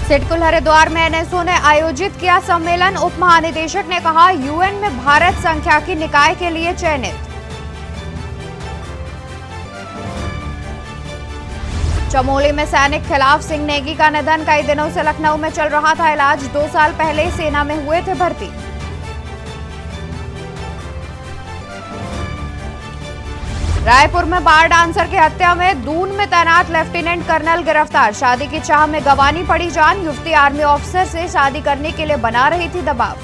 सिडकुल हरिद्वार में एनएसओ ने आयोजित किया सम्मेलन। उप महानिदेशक ने कहा, यूएन में भारत सांख्यिकी निकाय के लिए चयनित। चमोली में सैनिक खिलाफ सिंह नेगी का निधन। कई दिनों से लखनऊ में चल रहा था इलाज। 2 साल पहले सेना में हुए थे भर्ती। रायपुर में बार डांसर की हत्या में दून में तैनात लेफ्टिनेंट कर्नल गिरफ्तार। शादी की चाह में गंवानी पड़ी जान। युवती आर्मी ऑफिसर से शादी करने के लिए बना रही थी दबाव।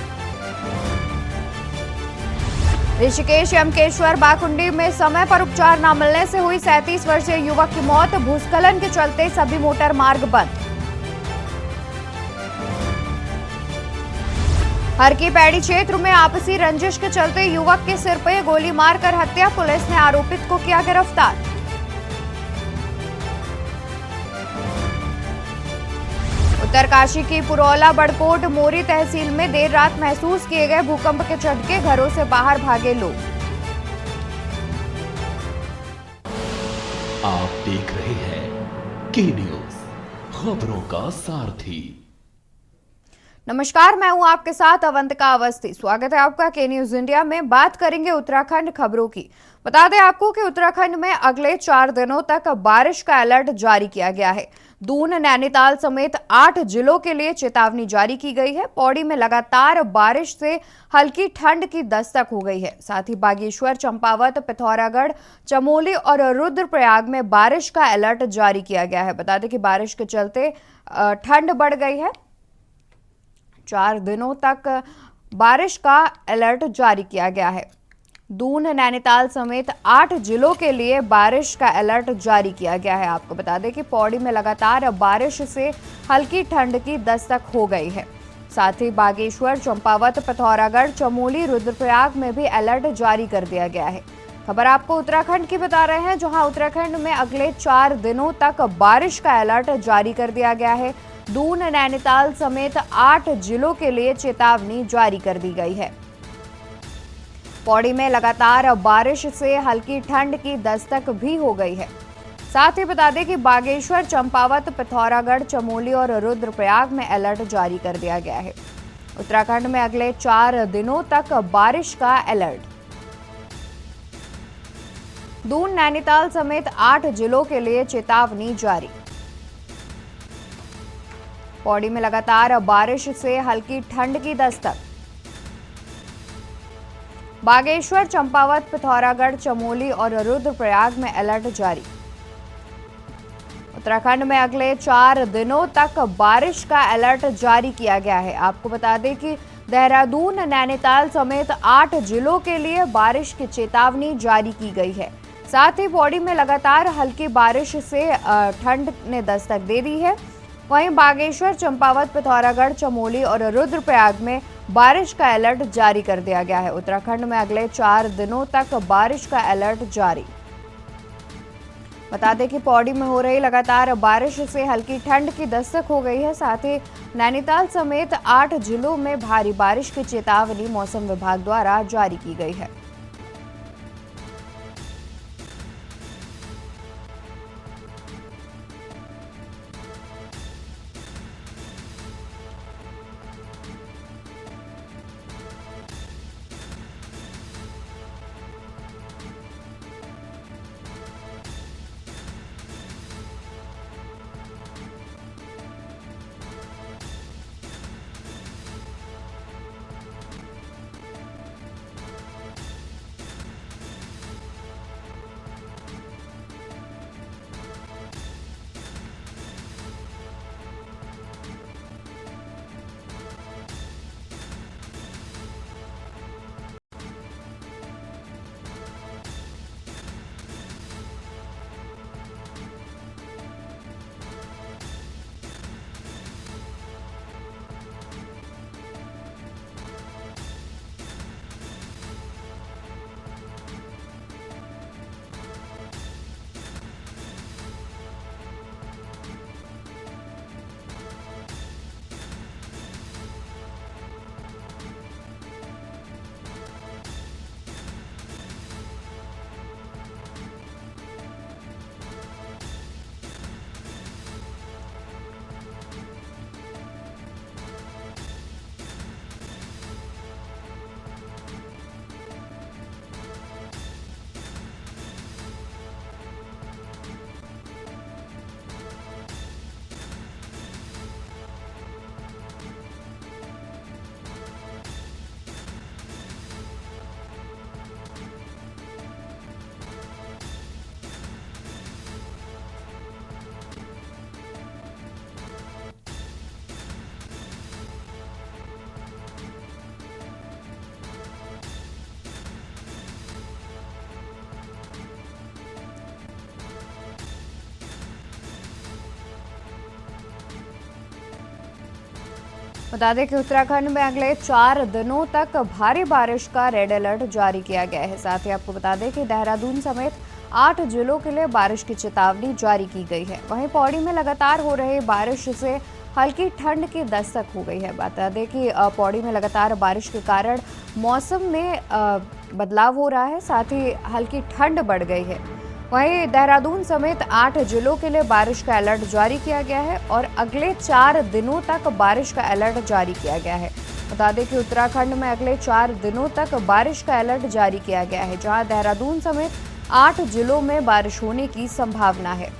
ऋषिकेश यमकेश्वर बाकुंडी में समय पर उपचार न मिलने से हुई 37 वर्षीय युवक की मौत। भूस्खलन के चलते सभी मोटर मार्ग बंद। हर की पैड़ी क्षेत्र में आपसी रंजिश के चलते युवक के सिर पर गोली मारकर हत्या। पुलिस ने आरोपित को किया गिरफ्तार। उत्तरकाशी की पुरौला बड़कोट मोरी तहसील में देर रात महसूस किए गए भूकंप के झटके। घरों से बाहर भागे लोग। आप देख रहे हैं के न्यूज, खबरों का सारथी। नमस्कार, मैं हूं आपके साथ अवंतिका अवस्थी। स्वागत है आपका के न्यूज इंडिया में। बात करेंगे उत्तराखंड खबरों की। बता दें आपको कि उत्तराखंड में अगले 4 दिनों तक बारिश का अलर्ट जारी किया गया है। दून, नैनीताल समेत 8 जिलों के लिए चेतावनी जारी की गई है। पौड़ी में लगातार बारिश से हल्की ठंड की दस्तक हो गई है। साथ ही बागेश्वर, चंपावत, पिथौरागढ़, चमोली और रुद्रप्रयाग में बारिश का अलर्ट जारी किया गया है। बता दें कि बारिश के चलते ठंड बढ़ गई है। 4 दिनों तक बारिश का अलर्ट जारी किया गया है। दून, नैनीताल समेत 8 जिलों के लिए बारिश का अलर्ट जारी किया गया है। आपको बता दें कि पौड़ी में लगातार बारिश से हल्की ठंड की दस्तक हो गई है। साथ ही बागेश्वर, चंपावत, पिथौरागढ़, चमोली, रुद्रप्रयाग में भी अलर्ट जारी कर दिया गया है। खबर आपको उत्तराखंड की बता रहे हैं, जहां उत्तराखंड में अगले 4 दिनों तक बारिश का अलर्ट जारी कर दिया गया है। दून, नैनीताल समेत 8 जिलों के लिए चेतावनी जारी कर दी गई है। पौड़ी में लगातार बारिश से हल्की ठंड की दस्तक भी हो गई है। साथ ही बता दें कि बागेश्वर, चंपावत, पिथौरागढ़, चमोली और रुद्रप्रयाग में अलर्ट जारी कर दिया गया है। उत्तराखंड में अगले 4 दिनों तक बारिश का अलर्ट। दून, नैनीताल समेत 8 जिलों के लिए चेतावनी जारी। पौड़ी में लगातार बारिश से हल्की ठंड की दस्तक। बागेश्वर, चंपावत, पिथौरागढ़, चमोली और रुद्रप्रयाग में अलर्ट जारी। उत्तराखंड में अगले 4 दिनों तक बारिश का अलर्ट जारी किया गया है। आपको बता दें कि देहरादून, नैनीताल समेत 8 जिलों के लिए बारिश की चेतावनी जारी की गई है। साथ ही पौड़ी में लगातार हल्की बारिश से ठंड ने दस्तक दे दी है। वहीं बागेश्वर, चंपावत, पिथौरागढ़, चमोली और रुद्रप्रयाग में बारिश का अलर्ट जारी कर दिया गया है। उत्तराखंड में अगले 4 दिनों तक बारिश का अलर्ट जारी। बता दें कि पौड़ी में हो रही लगातार बारिश से हल्की ठंड की दस्तक हो गई है। साथ ही नैनीताल समेत 8 जिलों में भारी बारिश की चेतावनी मौसम विभाग द्वारा जारी की गई है। बता दें कि उत्तराखंड में अगले 4 दिनों तक भारी बारिश का रेड अलर्ट जारी किया गया है। साथ ही आपको बता दें कि देहरादून समेत 8 जिलों के लिए बारिश की चेतावनी जारी की गई है। वहीं पौड़ी में लगातार हो रही बारिश से हल्की ठंड की दस्तक हो गई है। बता दें कि पौड़ी में लगातार बारिश के कारण मौसम में बदलाव हो रहा है, साथ ही हल्की ठंड बढ़ गई है। वहीं देहरादून समेत 8 जिलों के लिए बारिश का अलर्ट जारी किया गया है और अगले 4 दिनों तक बारिश का अलर्ट जारी किया गया है। बता दें कि उत्तराखंड में अगले 4 दिनों तक बारिश का अलर्ट जारी किया गया है, जहां देहरादून समेत 8 जिलों में बारिश होने की संभावना है।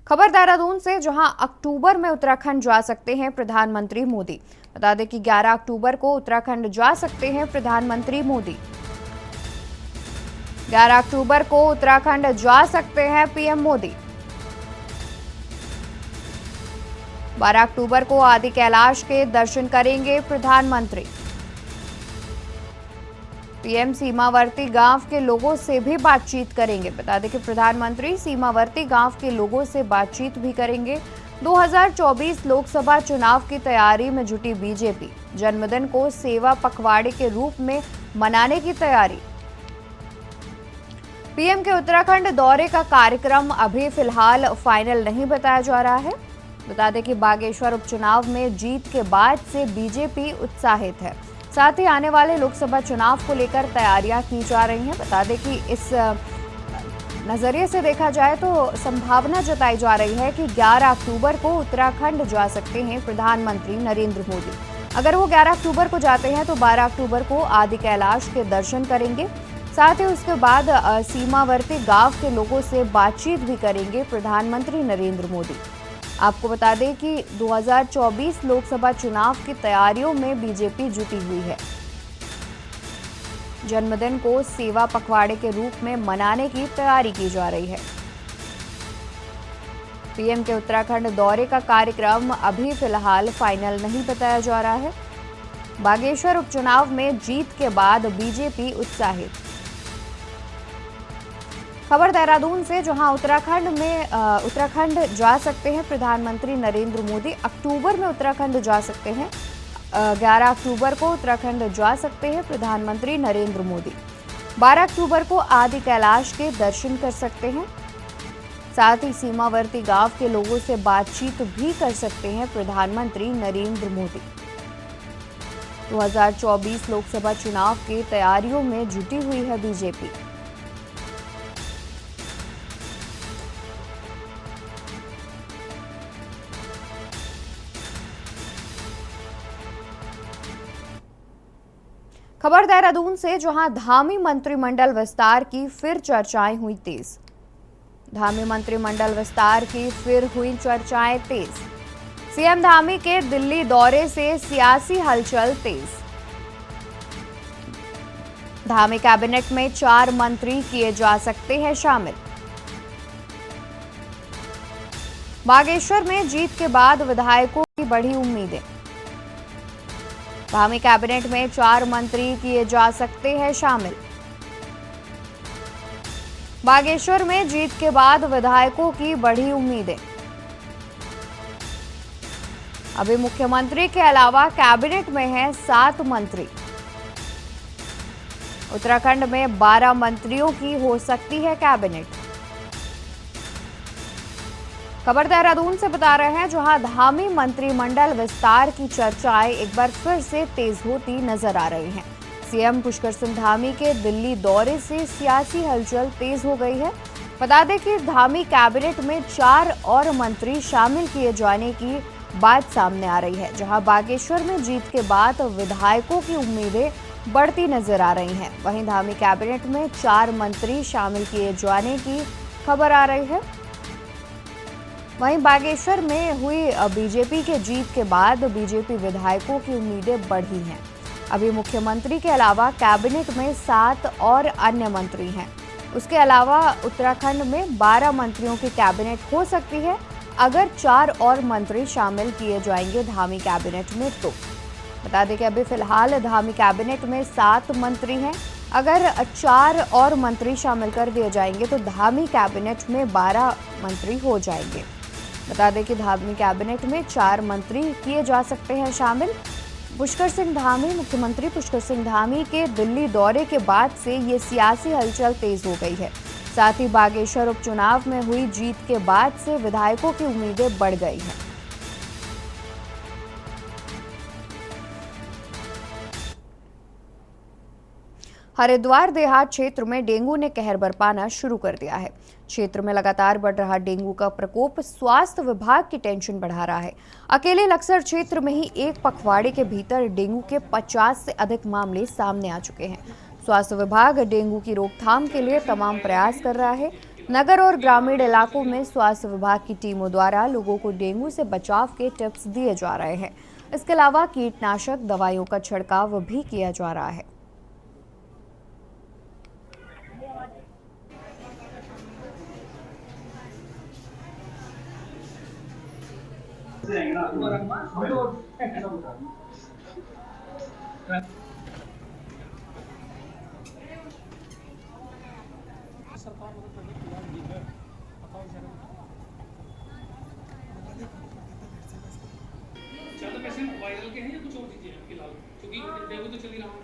खबर देहरादून से, जहां अक्टूबर में उत्तराखंड जा सकते हैं प्रधानमंत्री मोदी। बता दें कि 11 अक्टूबर को उत्तराखंड जा सकते हैं प्रधानमंत्री मोदी। 11 अक्टूबर को उत्तराखंड जा सकते हैं पीएम मोदी। 12 अक्टूबर को आदि कैलाश के दर्शन करेंगे प्रधानमंत्री। पीएम सीमावर्ती गांव के लोगों से भी बातचीत करेंगे। बता दें कि प्रधानमंत्री सीमावर्ती गांव के लोगों से बातचीत भी करेंगे। 2024 लोकसभा चुनाव की तैयारी में जुटी बीजेपी, जन्मदिन को सेवा पखवाड़े के रूप में मनाने की तैयारी। पीएम के उत्तराखंड दौरे का कार्यक्रम अभी फिलहाल फाइनल नहीं बताया जा रहा है। बता दें कि बागेश्वर उपचुनाव में जीत के बाद से बीजेपी उत्साहित है। साथ ही आने वाले लोकसभा चुनाव को लेकर तैयारियां की जा रही हैं। बता दें कि इस नजरिए से देखा जाए तो संभावना जताई जा रही है कि 11 अक्टूबर को उत्तराखंड जा सकते हैं प्रधानमंत्री नरेंद्र मोदी। अगर वो 11 अक्टूबर को जाते हैं तो 12 अक्टूबर को आदि कैलाश के दर्शन करेंगे। साथ ही उसके बाद सीमावर्ती गांव के लोगों से बातचीत भी करेंगे प्रधानमंत्री नरेंद्र मोदी। आपको बता दें कि 2024 लोकसभा चुनाव की तैयारियों में बीजेपी जुटी हुई है। जन्मदिन को सेवा पखवाड़े के रूप में मनाने की तैयारी की जा रही है। पीएम के उत्तराखंड दौरे का कार्यक्रम अभी फिलहाल फाइनल नहीं बताया जा रहा है। बागेश्वर उपचुनाव में जीत के बाद बीजेपी उत्साहित। खबर देहरादून से, जहां उत्तराखंड जा सकते हैं प्रधानमंत्री नरेंद्र मोदी। अक्टूबर में उत्तराखंड जा सकते हैं। 11 अक्टूबर को उत्तराखंड जा सकते हैं प्रधानमंत्री नरेंद्र मोदी। 12 अक्टूबर को आदि कैलाश के दर्शन कर सकते हैं। साथ ही सीमावर्ती गांव के लोगों से बातचीत भी कर सकते हैं प्रधानमंत्री नरेंद्र मोदी। 2024 लोकसभा चुनाव की तैयारियों में जुटी हुई है बीजेपी। खबर देहरादून से, जहां धामी मंत्रिमंडल विस्तार की फिर चर्चाएं हुई तेज। धामी मंत्रिमंडल विस्तार की फिर हुई चर्चाएं तेज। सीएम धामी के दिल्ली दौरे से सियासी हलचल तेज। धामी कैबिनेट में 4 मंत्री किए जा सकते हैं शामिल। बागेश्वर में जीत के बाद विधायकों की बढ़ी उम्मीदें। धामी कैबिनेट में 4 मंत्री किए जा सकते हैं शामिल। बागेश्वर में जीत के बाद विधायकों की बढ़ी उम्मीदें। अभी मुख्यमंत्री के अलावा कैबिनेट में हैं 7 मंत्री। उत्तराखंड में 12 मंत्रियों की हो सकती है कैबिनेट। खबर देहरादून से बता रहे हैं, जहां धामी मंत्रिमंडल विस्तार की चर्चाएं एक बार फिर से तेज होती नजर आ रही हैं। सीएम पुष्कर सिंह धामी के दिल्ली दौरे से सियासी हलचल तेज हो गई है। बता दें कि धामी कैबिनेट में 4 और मंत्री शामिल किए जाने की बात सामने आ रही है, जहां बागेश्वर में जीत के बाद विधायकों की उम्मीदें बढ़ती नजर आ रही हैं। वहीं धामी कैबिनेट में 4 मंत्री शामिल किए जाने की खबर आ रही है। वहीं बागेश्वर में हुई बीजेपी के जीत के बाद बीजेपी विधायकों की उम्मीदें बढ़ी हैं। अभी मुख्यमंत्री के अलावा कैबिनेट में 7 और अन्य मंत्री हैं। उसके अलावा उत्तराखंड में 12 मंत्रियों की कैबिनेट हो सकती है अगर 4 और मंत्री शामिल किए जाएंगे धामी कैबिनेट में तो। बता दें कि अभी फिलहाल धामी कैबिनेट में 7 मंत्री हैं। अगर 4 और मंत्री शामिल कर दिए जाएंगे तो धामी कैबिनेट में 12 मंत्री हो जाएंगे। बता दें कि धामी कैबिनेट में 4 मंत्री किए जा सकते हैं शामिल। पुष्कर सिंह धामी, मुख्यमंत्री पुष्कर सिंह धामी के दिल्ली दौरे के बाद से ये सियासी हलचल तेज हो गई है। साथ ही बागेश्वर उपचुनाव में हुई जीत के बाद से विधायकों की उम्मीदें बढ़ गई हैं। हरिद्वार देहात क्षेत्र में डेंगू ने कहर बरपाना शुरू कर दिया है। क्षेत्र में लगातार बढ़ रहा डेंगू का प्रकोप स्वास्थ्य विभाग की टेंशन बढ़ा रहा है। अकेले लक्सर क्षेत्र में ही एक पखवाड़े के भीतर डेंगू के 50 से अधिक मामले सामने आ चुके हैं। स्वास्थ्य विभाग डेंगू की रोकथाम के लिए तमाम प्रयास कर रहा है। नगर और ग्रामीण इलाकों में स्वास्थ्य विभाग की टीमों द्वारा लोगों को डेंगू से बचाव के टिप्स दिए जा रहे हैं। इसके अलावा कीटनाशक दवाइयों का छिड़काव भी किया जा रहा है। ज्यादा पेशेंट वायरल के हैं या कुछ और चीजें हैं फिलहाल, क्योंकि डेंगू तो चल ही रहा है।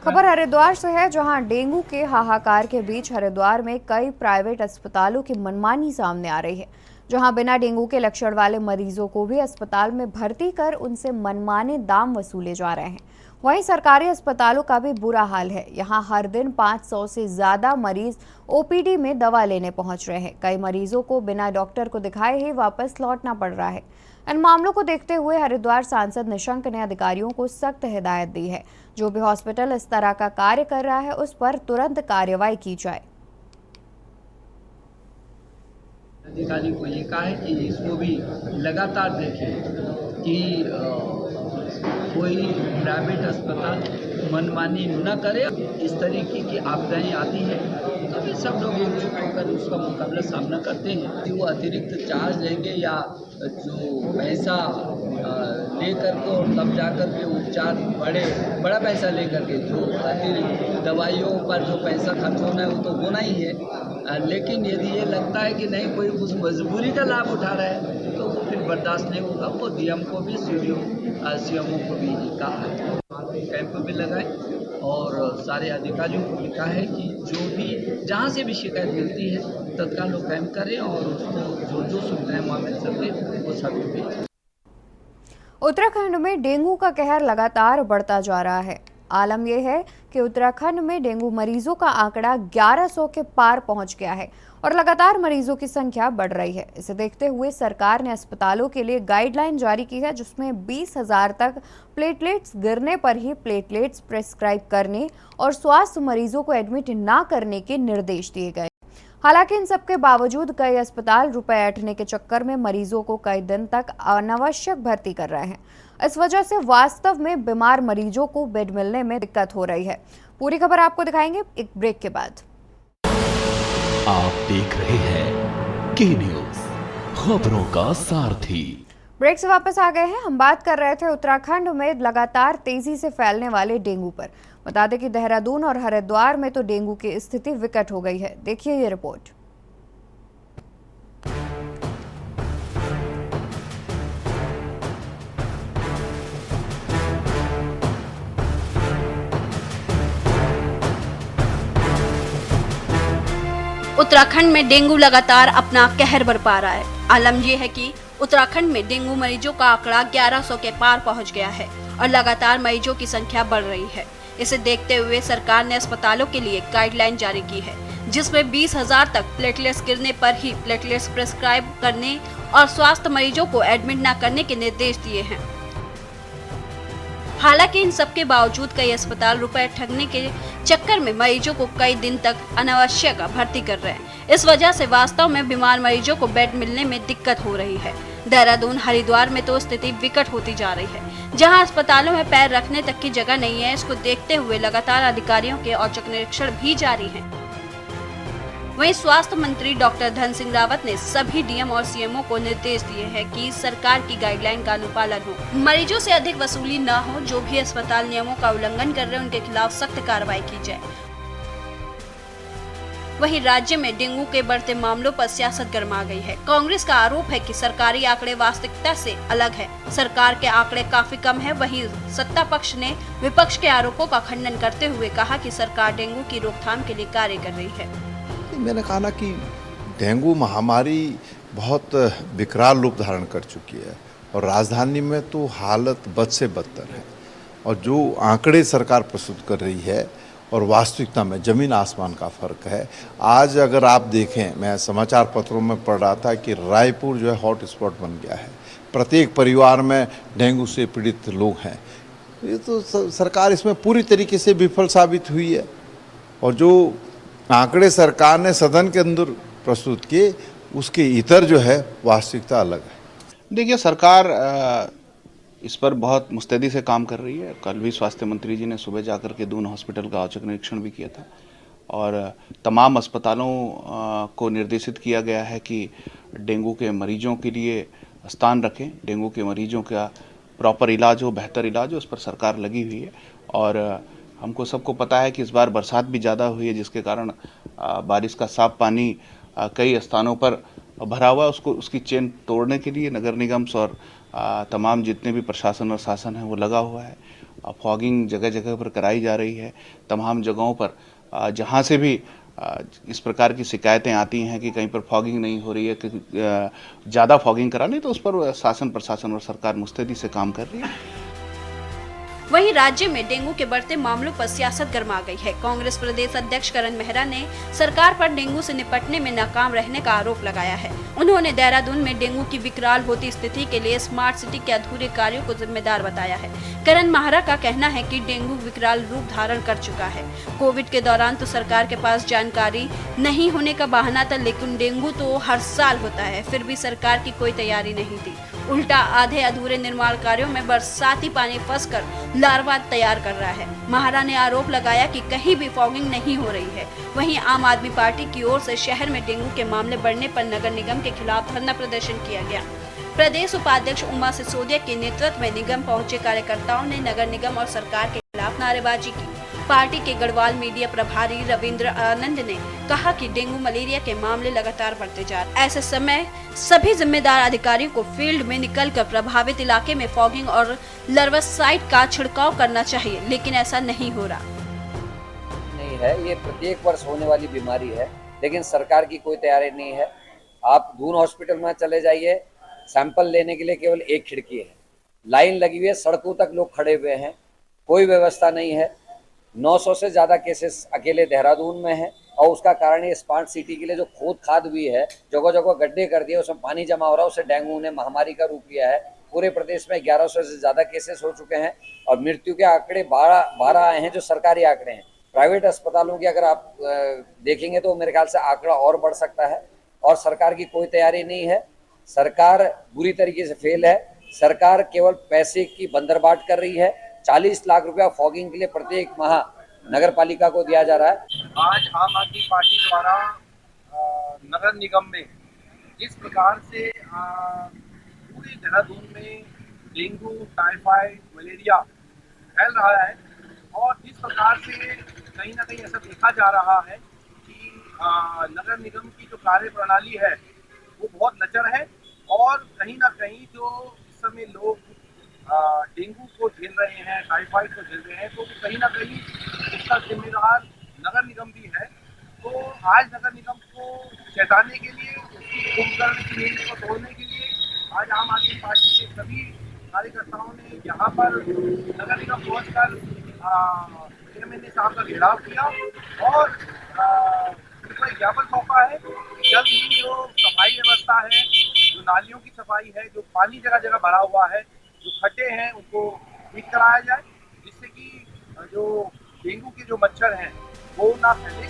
खबर हरिद्वार से है, जहां डेंगू के हाहाकार के बीच हरिद्वार में कई प्राइवेट अस्पतालों की मनमानी सामने आ रही है। जहां बिना डेंगू के लक्षण वाले मरीजों को भी अस्पताल में भर्ती कर उनसे मनमाने दाम वसूले जा रहे हैं। वहीं सरकारी अस्पतालों का भी बुरा हाल है। यहां हर दिन 500 से ज्यादा मरीज ओपीडी में दवा लेने पहुंच रहे हैं। कई मरीजों को बिना डॉक्टर को दिखाए ही वापस लौटना पड़ रहा है। इन मामलों को देखते हुए हरिद्वार सांसद निशंक ने अधिकारियों को सख्त हिदायत दी है, जो भी हॉस्पिटल इस तरह का कार्य कर रहा है उस पर तुरंत कार्रवाई की जाए। अधिकारी को ये कहा है कि इसको भी लगातार देखें कि कोई प्राइवेट अस्पताल मनमानी न करे। इस तरीके की आपदाएं आती हैं तभी सब लोग एकजुट होकर उसका मुकाबला सामना करते हैं। कि वो अतिरिक्त चार्ज लेंगे या जो पैसा लेकर के और तब जाकर के उपचार बड़ा पैसा लेकर के जो अतिरिक्त दवाइयों पर जो पैसा खर्च होना है वो तो होना ही है। लेकिन यदि ये लगता है कि नहीं कोई उस मजबूरी का लाभ उठा रहा है तो वो फिर बर्दाश्त नहीं होगा। वो डीएम को भी सीएमओ को भी कहा है, कैंप भी लगाए और सारे अधिकारियों को लिखा है कि जो भी जहाँ से भी शिकायत मिलती है तत्काल वो कैंप करें और उसको जो सुविधाएं वहाँ मिल सके वो सभी भेजें। उत्तराखंड में डेंगू का कहर लगातार बढ़ता जा रहा है। आलम यह है कि उत्तराखंड में डेंगू मरीजों का आंकड़ा 1100 के पार पहुंच गया है और लगातार मरीजों की संख्या बढ़ रही है। इसे देखते हुए सरकार ने अस्पतालों के लिए गाइडलाइन जारी की है, जिसमें 20,000 तक प्लेटलेट्स गिरने पर ही प्लेटलेट्स प्रेस्क्राइब करने और स्वास्थ्य मरीजों को एडमिट न करने के निर्देश दिए गए। हालांकि इन सबके बावजूद कई अस्पताल रुपए ऐंठने के चक्कर में मरीजों को कई दिन तक अनावश्यक भर्ती कर रहे हैं। इस वजह से वास्तव में बीमार मरीजों को बेड मिलने में दिक्कत हो रही है। पूरी खबर आपको दिखाएंगे एक ब्रेक के बाद। आप देख रहे हैं के न्यूज, खबरों का सारथी। ब्रेक से वापस आ गए हैं। हम बात कर रहे थे उत्तराखंड में लगातार तेजी से फैलने वाले डेंगू पर। बता दें कि देहरादून और हरिद्वार में तो डेंगू की स्थिति विकट हो गई है। देखिए ये रिपोर्ट। उत्तराखंड में डेंगू लगातार अपना कहर बरपा रहा है। आलम यह है कि उत्तराखंड में डेंगू मरीजों का आंकड़ा 1100 के पार पहुंच गया है और लगातार मरीजों की संख्या बढ़ रही है। इसे देखते हुए सरकार ने अस्पतालों के लिए गाइडलाइन जारी की है, जिसमें 20,000 तक प्लेटलेट्स गिरने पर ही प्लेटलेट्स प्रेस्क्राइब करने और स्वास्थ्य मरीजों को एडमिट न करने के निर्देश दिए हैं। हालांकि इन सब के बावजूद कई अस्पताल रुपए ठगने के चक्कर में मरीजों को कई दिन तक अनावश्यक भर्ती कर रहे हैं। इस वजह से वास्तव में बीमार मरीजों को बेड मिलने में दिक्कत हो रही है। देहरादून, हरिद्वार में तो स्थिति विकट होती जा रही है, जहां अस्पतालों में पैर रखने तक की जगह नहीं है। इसको देखते हुए लगातार अधिकारियों के औचक निरीक्षण भी जारी हैं। वहीं स्वास्थ्य मंत्री डॉक्टर धन सिंह रावत ने सभी डीएम और सीएमओ को निर्देश दिए हैं कि सरकार की गाइडलाइन का अनुपालन हो, मरीजों से अधिक वसूली न हो, जो भी अस्पताल नियमों का उल्लंघन कर रहे हैं उनके खिलाफ सख्त कार्रवाई की जाए। वहीं राज्य में डेंगू के बढ़ते मामलों पर सियासत गर्मा गई है। कांग्रेस का आरोप है कि सरकारी आंकड़े वास्तविकता से अलग है, सरकार के आंकड़े काफी कम है। वहीं सत्ता पक्ष ने विपक्ष के आरोपों का खंडन करते हुए कहा कि सरकार डेंगू की रोकथाम के लिए कार्य कर रही है। मैंने कहा ना कि डेंगू महामारी बहुत विकराल रूप धारण कर चुकी है और राजधानी में तो हालत बद से बदतर है। और जो आंकड़े सरकार प्रस्तुत कर रही है और वास्तविकता में ज़मीन आसमान का फ़र्क है। आज अगर आप देखें, मैं समाचार पत्रों में पढ़ रहा था कि रायपुर जो है हॉट स्पॉट बन गया है, प्रत्येक परिवार में डेंगू से पीड़ित लोग हैं। ये तो सरकार इसमें पूरी तरीके से विफल साबित हुई है। और जो आंकड़े सरकार ने सदन के अंदर प्रस्तुत किए, उसके इतर जो है वास्तविकता अलग है। देखिए, सरकार इस पर बहुत मुस्तैदी से काम कर रही है। कल भी स्वास्थ्य मंत्री जी ने सुबह जाकर के दून हॉस्पिटल का औचक निरीक्षण भी किया था और तमाम अस्पतालों को निर्देशित किया गया है कि डेंगू के मरीजों के लिए स्थान रखें, डेंगू के मरीजों का प्रॉपर इलाज हो, बेहतर इलाज हो, उस पर सरकार लगी हुई है। और हमको सबको पता है कि इस बार बरसात भी ज़्यादा हुई है, जिसके कारण बारिश का साफ पानी कई स्थानों पर भरा हुआ है। उसकी चेन तोड़ने के लिए नगर निगम और तमाम जितने भी प्रशासन और शासन है वो लगा हुआ है। फॉगिंग जगह जगह पर कराई जा रही है। तमाम जगहों पर जहाँ से भी इस प्रकार की शिकायतें आती हैं कि कहीं पर फॉगिंग नहीं हो रही है, कि ज़्यादा फॉगिंग करानी, तो उस पर शासन, प्रशासन और सरकार मुस्तैदी से काम कर रही है। वहीं राज्य में डेंगू के बढ़ते मामलों पर सियासत गर्मा गई है। कांग्रेस प्रदेश अध्यक्ष करण मेहरा ने सरकार पर डेंगू से निपटने में नाकाम रहने का आरोप लगाया है। उन्होंने देहरादून में डेंगू की विकराल होती स्थिति के लिए स्मार्ट सिटी के अधूरे कार्यों को जिम्मेदार बताया है। करण मेहरा का कहना है कि डेंगू विकराल रूप धारण कर चुका है। कोविड के दौरान तो सरकार के पास जानकारी नहीं होने का बहाना था, लेकिन डेंगू तो हर साल होता है, फिर भी सरकार की कोई तैयारी नहीं थी। उल्टा आधे अधूरे निर्माण कार्यों में बरसाती पानी फंसकर लार्वा तैयार कर रहा है। महारा ने आरोप लगाया कि कहीं भी फॉगिंग नहीं हो रही है। वहीं आम आदमी पार्टी की ओर से शहर में डेंगू के मामले बढ़ने पर नगर निगम के खिलाफ धरना प्रदर्शन किया गया। प्रदेश उपाध्यक्ष उमा सिसोदिया के नेतृत्व में निगम पहुंचे कार्यकर्ताओं ने नगर निगम और सरकार के खिलाफ नारेबाजी की। पार्टी के गढ़वाल मीडिया प्रभारी रविंद्र आनंद ने कहा कि डेंगू मलेरिया के मामले लगातार बढ़ते जा रहे हैं। ऐसे समय सभी जिम्मेदार अधिकारियों को फील्ड में निकलकर प्रभावित इलाके में फॉगिंग और लार्वासाइड का छिड़काव करना चाहिए, लेकिन ऐसा नहीं हो रहा। नहीं है, ये प्रत्येक वर्ष होने वाली बीमारी है, लेकिन सरकार की कोई तैयारी नहीं है। आप दून हॉस्पिटल में चले जाइए, सैंपल लेने के लिए केवल एक खिड़की है, लाइन लगी हुई है, सड़कों तक लोग खड़े हुए हैं, कोई व्यवस्था नहीं है। 900 से ज़्यादा केसेस अकेले देहरादून में है और उसका कारण ये स्मार्ट सिटी के लिए जो खोद खाद हुई है, जगह जगह गड्ढे कर दिए, उसमें पानी जमा हो रहा है, उससे डेंगू ने महामारी का रूप लिया है। पूरे प्रदेश में 1100 से ज़्यादा केसेस हो चुके हैं और मृत्यु के आंकड़े 12 आए हैं, जो सरकारी आंकड़े हैं। प्राइवेट अस्पतालों की अगर आप देखेंगे तो मेरे ख्याल से आंकड़ा और बढ़ सकता है। और सरकार की कोई तैयारी नहीं है, सरकार बुरी तरीके से फेल है। सरकार केवल पैसे की बंदरबाट कर रही है। 40 लाख रुपया फॉगिंग के लिए प्रत्येक माह नगर पालिका को दिया जा रहा है। आज आम आदमी पार्टी द्वारा नगर निगम में जिस प्रकार से पूरे देहरादून में डेंगू, टाइफाइड, मलेरिया फैल रहा है और जिस प्रकार से कहीं ना कहीं ऐसा देखा जा रहा है कि नगर निगम की जो कार्य प्रणाली है वो बहुत लचर है और कहीं ना कहीं जो इस समय लोग डेंगू को झेल रहे हैं, टाइफाइड को झेल रहे हैं, तो कहीं ना कहीं इसका जिम्मेदार नगर निगम भी है। तो आज नगर निगम को चेताने के लिए, उसकी कुंभकर्ण की नींद को तोड़ने के लिए आज आम आदमी पार्टी के सभी कार्यकर्ताओं ने यहाँ पर नगर निगम पहुँचकर एमएनए साहब का घेराव किया और उनको एक ज्ञापन सौंपा है कि जल्द ही जो सफाई व्यवस्था है, जो नालियों की सफाई है, जो पानी जगह जगह भरा हुआ है, जो खड्डे हैं, उनको ठीक कराया जाए, जिससे कि जो डेंगू के जो मच्छर हैं वो ना फैले।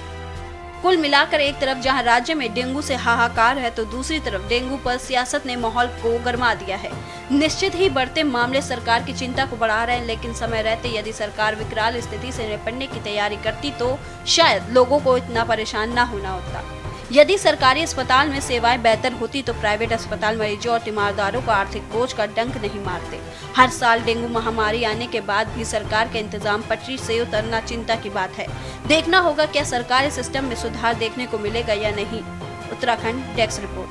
कुल मिलाकर एक तरफ जहां राज्य में डेंगू से हाहाकार है तो दूसरी तरफ डेंगू पर सियासत ने माहौल को गरमा दिया है। निश्चित ही बढ़ते मामले सरकार की चिंता को बढ़ा रहे हैं, लेकिन समय रहते यदि सरकार विकराल स्थिति से निपटने की तैयारी करती तो शायद लोगों को इतना परेशान न होना होता। यदि सरकारी अस्पताल में सेवाएं बेहतर होती तो प्राइवेट अस्पताल मरीजों और तीमारदारों को आर्थिक बोझ का डंक नहीं मारते। हर साल डेंगू महामारी आने के बाद भी सरकार का इंतजाम पटरी से उतरना चिंता की बात है। देखना होगा क्या सरकारी सिस्टम में सुधार देखने को मिलेगा या नहीं। Uttarakhand desk report.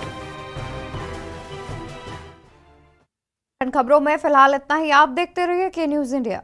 खबरों में फिलहाल इतना ही। आप देखते रहिए के न्यूज़ इंडिया।